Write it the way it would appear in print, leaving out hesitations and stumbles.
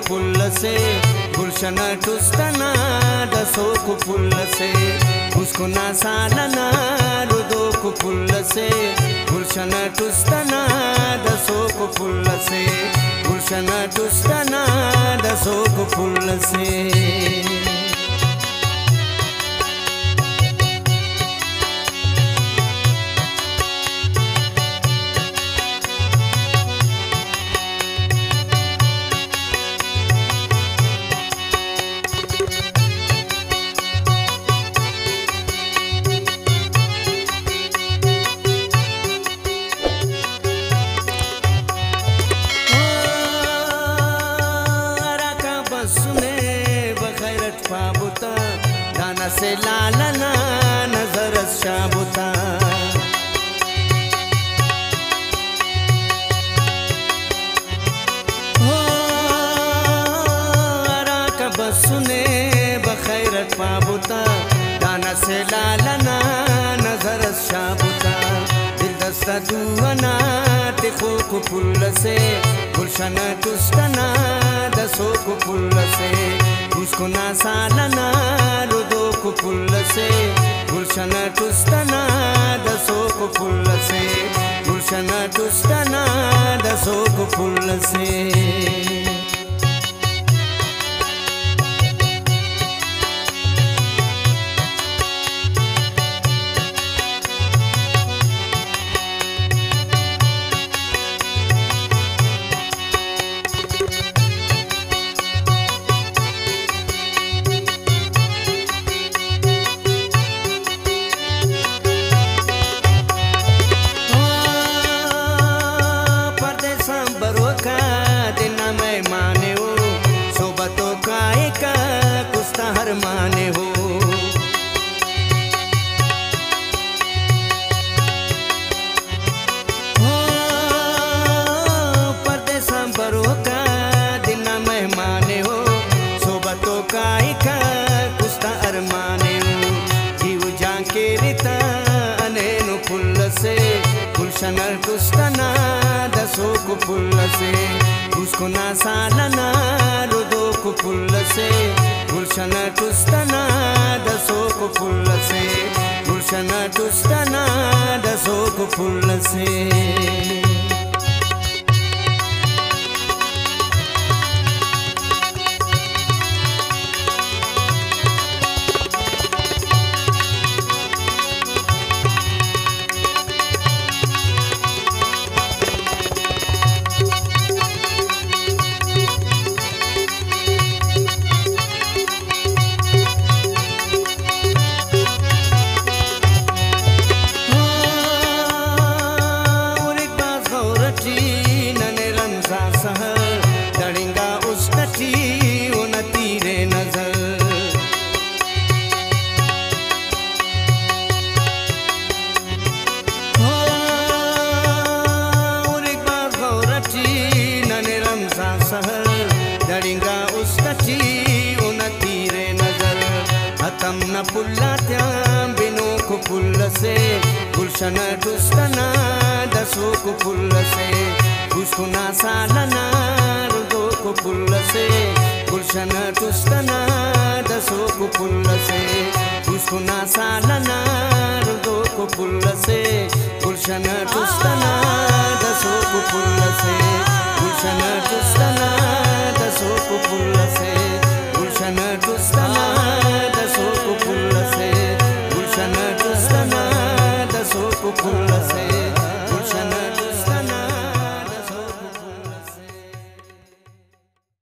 full से गुलशन टुस्तना दसोक full से उसकुना सालना रुदोक full से गुलशन टुस्तना दसोक फुल्ल से गुलशन टुस्तना दसोक फुल्ल से दाना से लालना नजर शाबुता हो अरा का बसुने बखैरत पाबुता दाना से लालना नजर शाबुता दिल दस्ता दुआना तिखो को फुल्ल से गुलशन टुस्तना दसो को फुल्ल से उसको ना सालना रुदो को फुल्ल से गुलशन टुस्तना दसो को फुल्ल से गुलशन टुस्तना दसो को फुल्ल से माने हो परदेसा बरो का दिन मेहमाने हो सोबतों का इका कुस्ता अरमाने हो जीव जाके रिता अनेनु फुल्ल से गुलशन टुस्तना दसो को फुल्ल से उसको ना सालना रुदो को फुल्ल से गुलशन टुस्तना दसो को फुल्ल से गुलशन टुस्तना दसो को फुल्ल से न पुल्ला त्यां बिनो को फुल्ल से गुलशन टुस्तना दसो को फुल्ल से उसको ना सालना रुदो को फुल्ल से गुलशन टुस्तना दसो को फुल्ल से उसको ना सालना रुदो को फुल्ल से गुलशन टुस्तना दसो को फुल्ल से गुलशन टुस्तना